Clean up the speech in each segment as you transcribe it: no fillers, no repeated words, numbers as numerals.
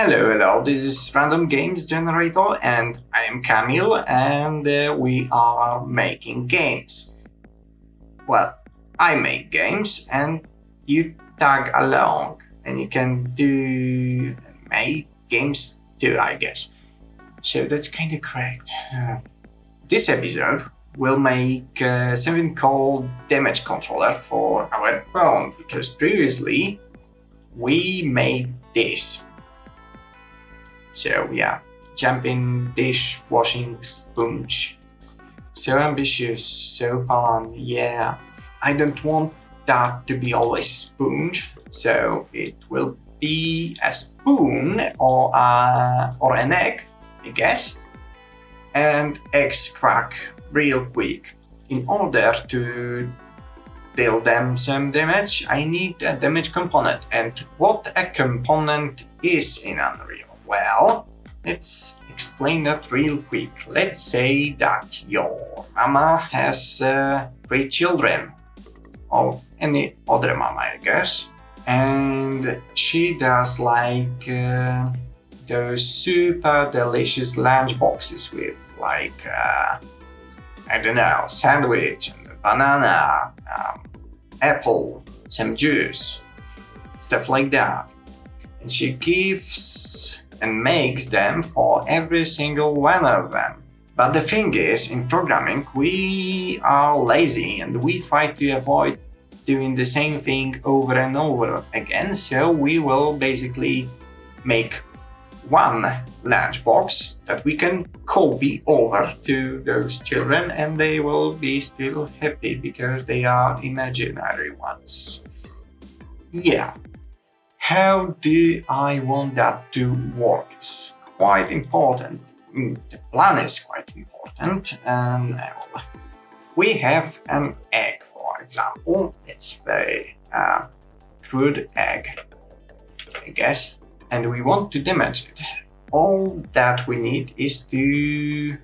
Hello, this is Random Games Generator and I am Kamil and we are making games. Well, I make games and you tag along and you can make games too, I guess. So that's kind of correct. This episode will make something called damage controller for our phone because previously we made this. So yeah, jumping dishwashing sponge. So ambitious, so fun, yeah. I don't want that to be always a sponge, so it will be a spoon or an egg, I guess. And eggs crack real quick. In order to deal them some damage, I need a damage component. And what a component is in Unreal? Well, let's explain that real quick. Let's say that your mama has 3 children, or any other mama, I guess, and she does like those super delicious lunch boxes with like I don't know, sandwich and a banana, apple, some juice, stuff like that. And she gives and makes them for every single one of them. But the thing is, in programming, we are lazy and we try to avoid doing the same thing over and over again, so we will basically make one lunchbox that we can copy over to those children and they will be still happy because they are imaginary ones. Yeah. How do I want that to work? It's quite important. The plan is quite important. And if we have an egg, for example, it's very crude egg, I guess, and we want to damage it. All that we need is to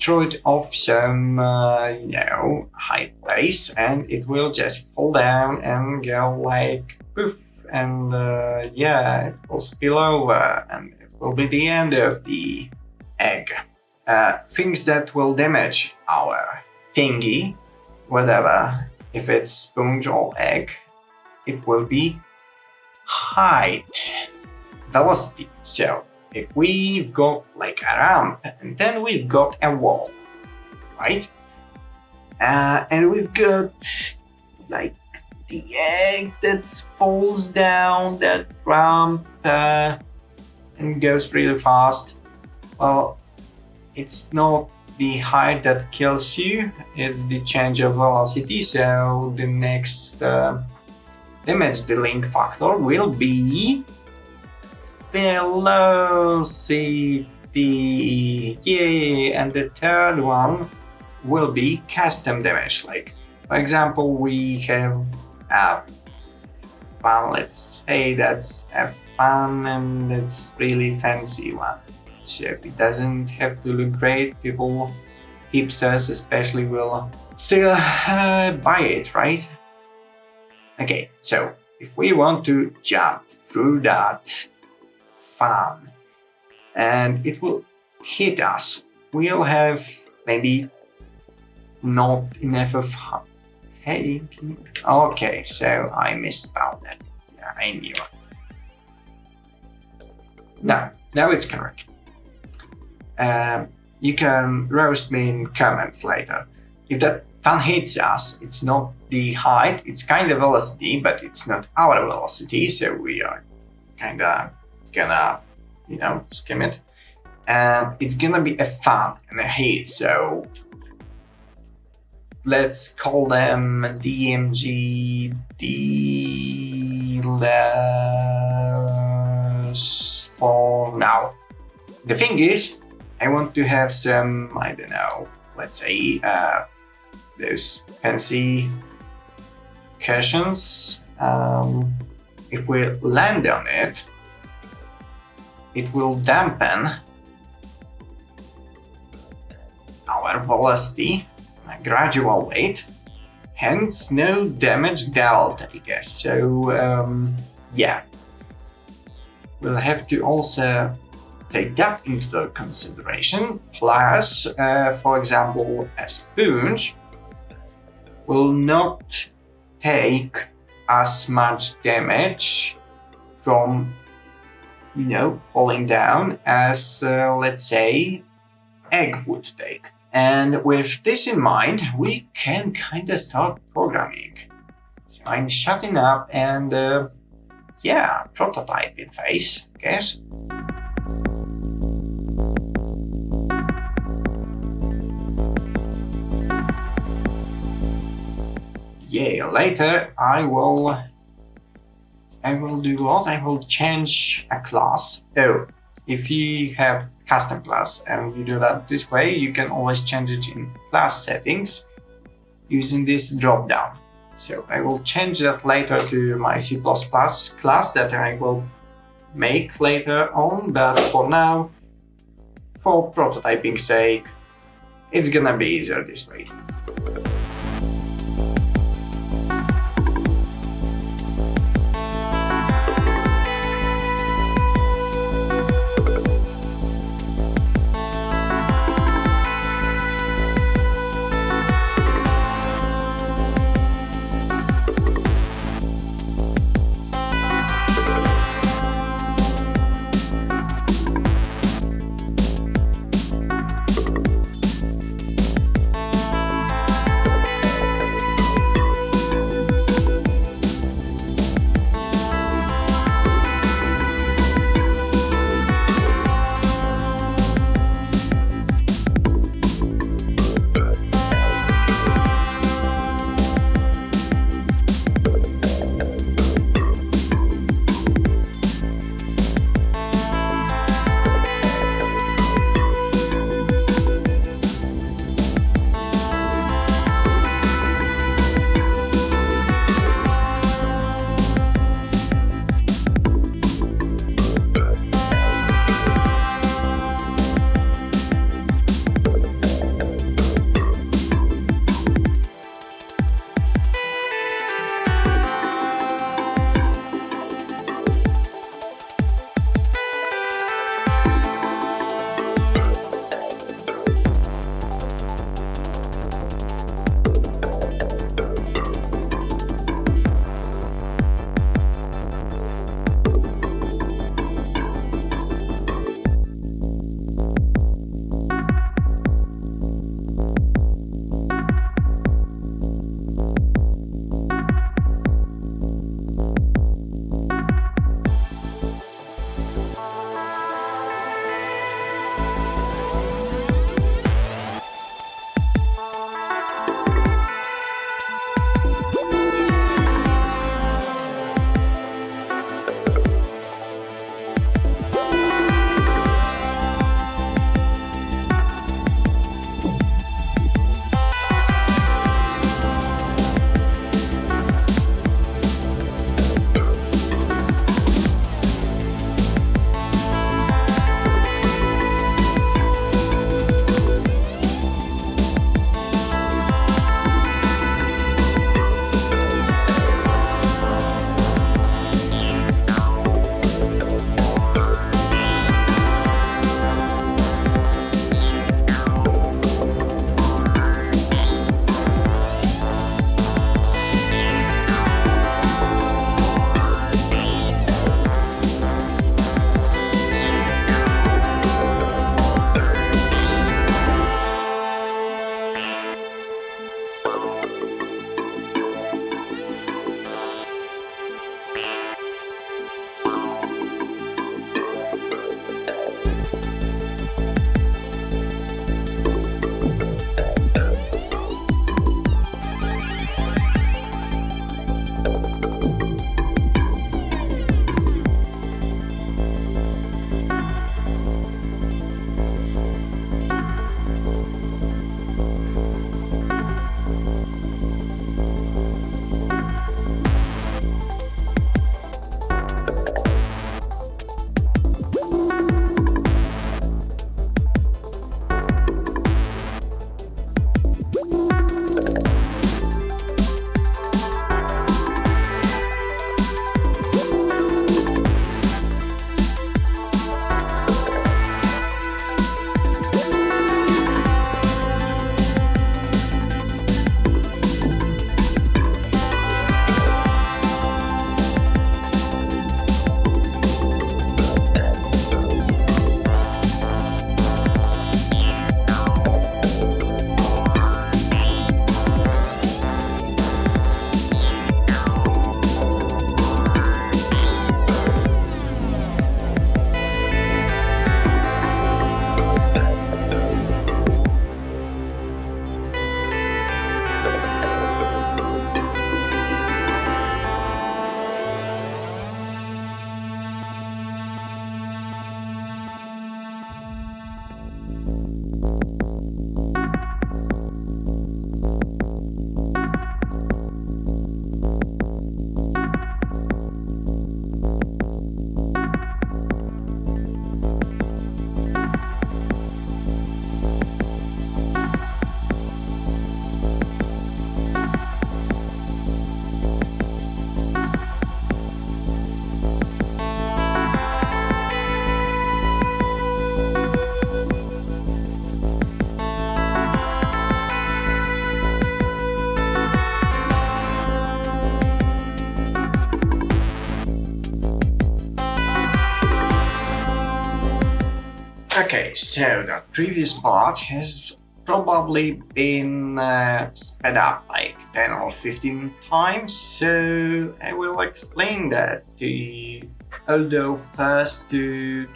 throw it off some, high place, and it will just fall down and go like poof. And it will spill over and it will be the end of the egg. Things that will damage our thingy, whatever, if it's sponge or egg, it will be height, velocity. So if we've got like a ramp and then we've got a wall, right? And we've got like the egg that falls down that ramp and goes really fast. Well, it's not the height that kills you, it's the change of velocity. So the next damage dealing factor will be velocity. Yay! And the third one will be custom damage. Like, for example, we have fun, let's say that's a fun and that's really fancy one. So it doesn't have to look great. People, hipsters especially, will still buy it, right? Okay, so if we want to jump through that fun and it will hit us, we'll have maybe not enough of hey, okay, so I misspelled that. Yeah, I knew it. Now it's correct. You can roast me in comments later. If that fun hits us, it's not the height, it's kind of velocity, but it's not our velocity, so we are kinda gonna, skim it. And it's gonna be a fun and a hit, so let's call them DMG dealers for now. The thing is, I want to have some, I don't know, let's say those fancy cushions. If we land on it, it will dampen our velocity, a gradual rate, hence no damage dealt, I guess. So yeah, we'll have to also take that into consideration. Plus, for example, a sponge will not take as much damage from, falling down as, let's say, egg would take. And with this in mind, we can kind of start programming. So I'm shutting up and, prototyping phase, I guess. Yeah, later I will do what? I will change a class. Oh, if you have custom class and you do that this way, you can always change it in class settings using this drop down. So I will change that later to my C++ class that I will make later on, but for now, for prototyping sake, it's gonna be easier this way. Okay, so that previous part has probably been sped up like 10 or 15 times, so I will explain that to you. Although first to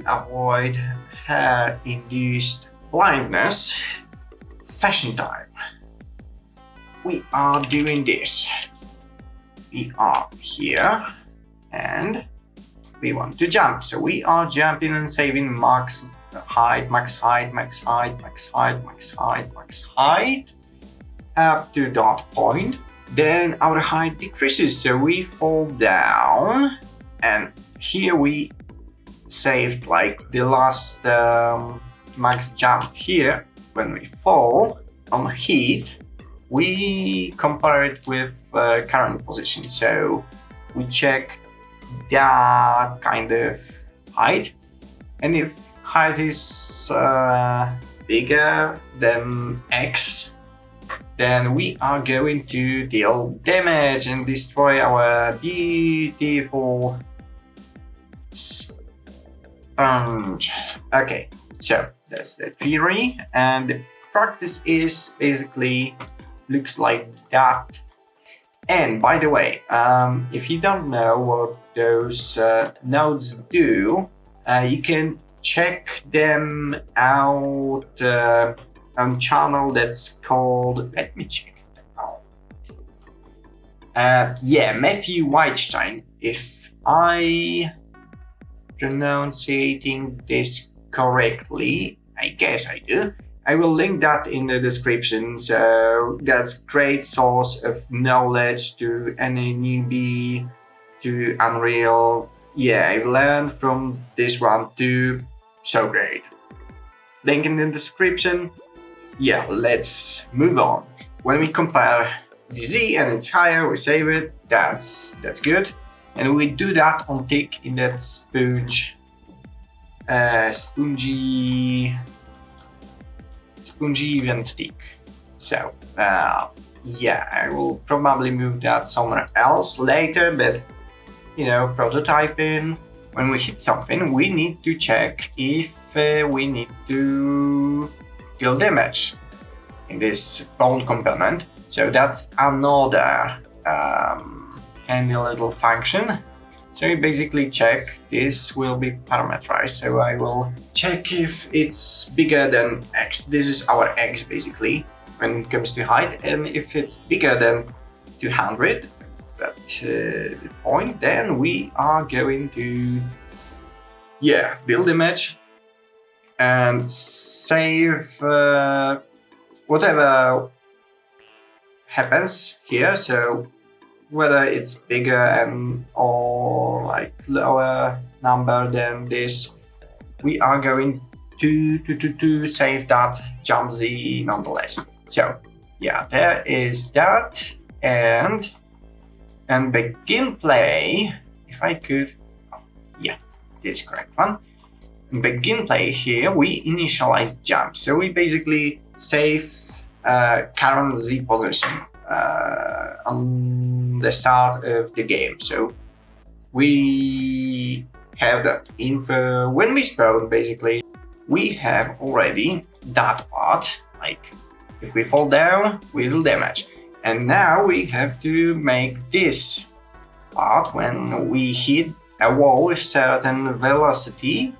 avoid hair-induced blindness, fashion time. We are doing this. We are here and we want to jump. So we are jumping and saving max height, max height, max height, max height, max height, max height up to that point. Then our height decreases, so we fall down, and here we saved like the last max jump here. When we fall on heat, we compare it with current position, so we check that kind of height, and if height is bigger than X, then we are going to deal damage and destroy our beautiful sponge. Okay, so that's the theory, and the practice is basically looks like that. And by the way, if you don't know what those nodes do, you can check them out on channel that's called, let me check it out. Yeah, Mathew Wadstein, if I pronouncing this correctly, I guess I do. I will link that in the description, so that's great source of knowledge to any newbie to Unreal. Yeah, I've learned from this one too, so great. Link in the description. Yeah, let's move on. When we compare the Z and it's higher, we save it, that's good. And we do that on tick in that spongy event tick. So yeah, I will probably move that somewhere else later, but you know, prototyping, when we hit something, we need to check if we need to deal damage in this bone component. So that's another handy little function. So we basically check, this will be parameterized, so I will check if it's bigger than X. This is our X basically when it comes to height, and if it's bigger than 200 at the point, then we are going to deal damage and save whatever happens here. So whether it's bigger and or like lower number than this, we are going to save that jump Z nonetheless. So yeah, there is that, and begin play, if I could, this is correct one. In begin play here, we initialize jump, so we basically save current Z position on the start of the game. So we have that info when we spawn. Basically, we have already that part, like if we fall down, we will damage. And now we have to make this part when we hit a wall with certain velocity,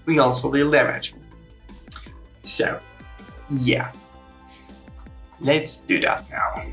we also deal damage. So yeah, let's do that now.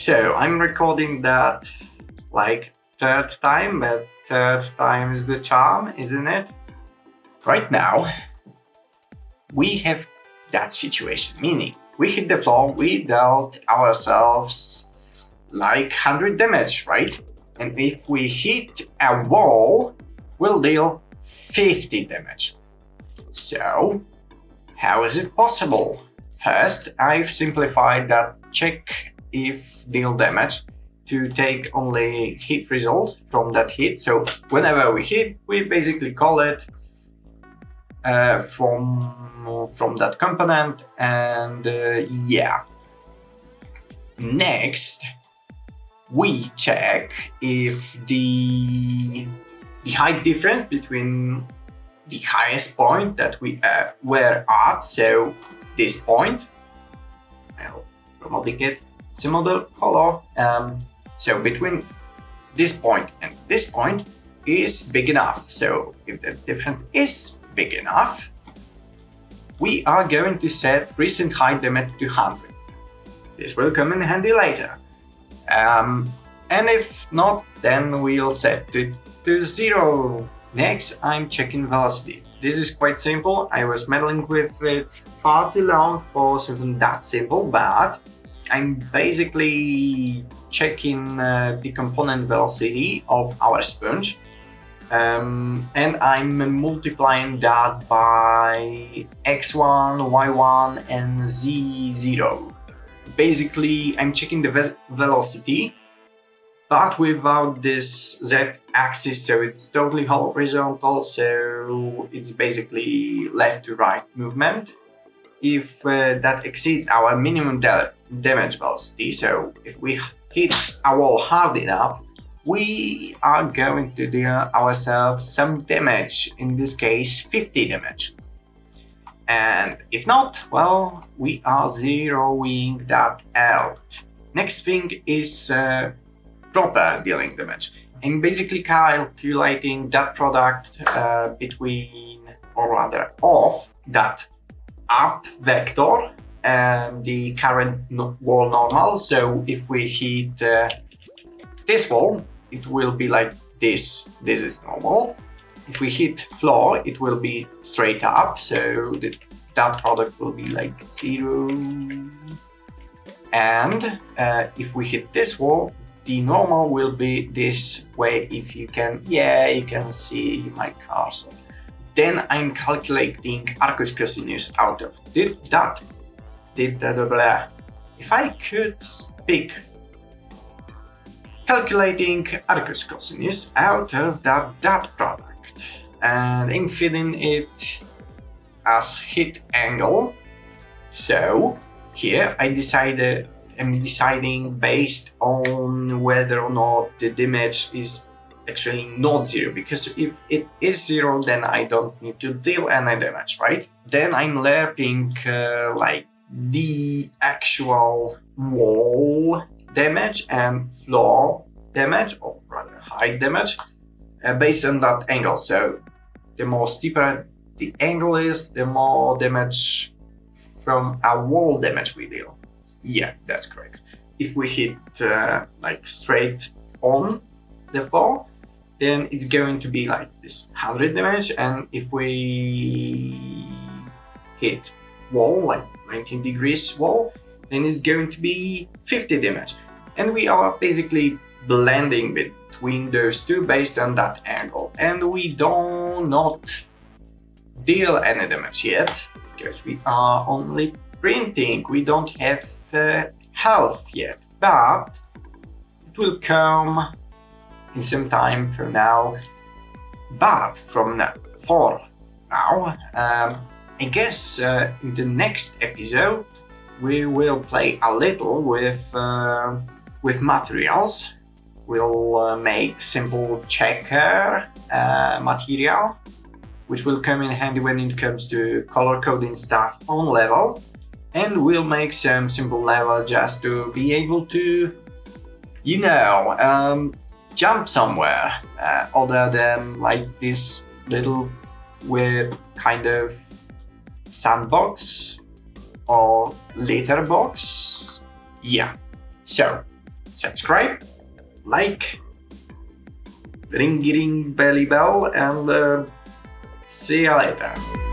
So I'm recording that like third time, but third time is the charm, isn't it? Right now, we have that situation, meaning we hit the floor, we dealt ourselves like 100 damage, right? And if we hit a wall, we'll deal 50 damage. So, how is it possible? First, I've simplified that check if deal damage to take only hit result from that hit. So whenever we hit, we basically call it from that component, and yeah. Next, we check if the height difference between the highest point that we were at, so this point, I'll probably get similar color. So between this point and this point is big enough. So if the difference is big enough, we are going to set recent height damage to 100. This will come in handy later. And if not, then we'll set it to 0. Next, I'm checking velocity. This is quite simple. I was meddling with it far too long for something that simple, but I'm basically checking the component velocity of our sponge, and I'm multiplying that by x1, y1 and z0. Basically, I'm checking the velocity, but without this z-axis, so it's totally horizontal, so it's basically left to right movement. If that exceeds our minimum damage velocity, so if we hit a wall hard enough, we are going to deal ourselves some damage, in this case 50 damage. And if not, well, we are zeroing that out. Next thing is proper dealing damage. I'm basically calculating that product between, or rather of, that up vector and the current wall normal. So if we hit this wall, it will be like this. This is normal. If we hit floor, it will be straight up. So that product will be like 0. And if we hit this wall, the normal will be this way. If you can, yeah, you can see my cursor. Then I'm calculating arcus cosinus out of that. If I could speak, calculating arcus cosinus out of that product, and I'm feeding it as hit angle. So here I'm deciding based on whether or not the damage is actually not 0, because if it is 0, then I don't need to deal any damage, right? Then I'm lerping like the actual wall damage and floor damage, or rather height damage, based on that angle. So the more steeper the angle is, the more damage from a wall damage we deal. Yeah, that's correct. If we hit like straight on the floor, then it's going to be like this 100 damage, and if we hit wall, like 19 degrees wall, then it's going to be 50 damage. And we are basically blending between those two based on that angle. And we do not deal any damage yet, because we are only printing. We don't have health yet, but it will come in some time from now. But for now, I guess in the next episode we will play a little with materials. We'll make simple checker material, which will come in handy when it comes to color coding stuff on level, and we'll make some simple level just to be able to, you know, jump somewhere other than like this little weird kind of sandbox or litter box. Yeah, so subscribe, like, ring belly bell, and see you later.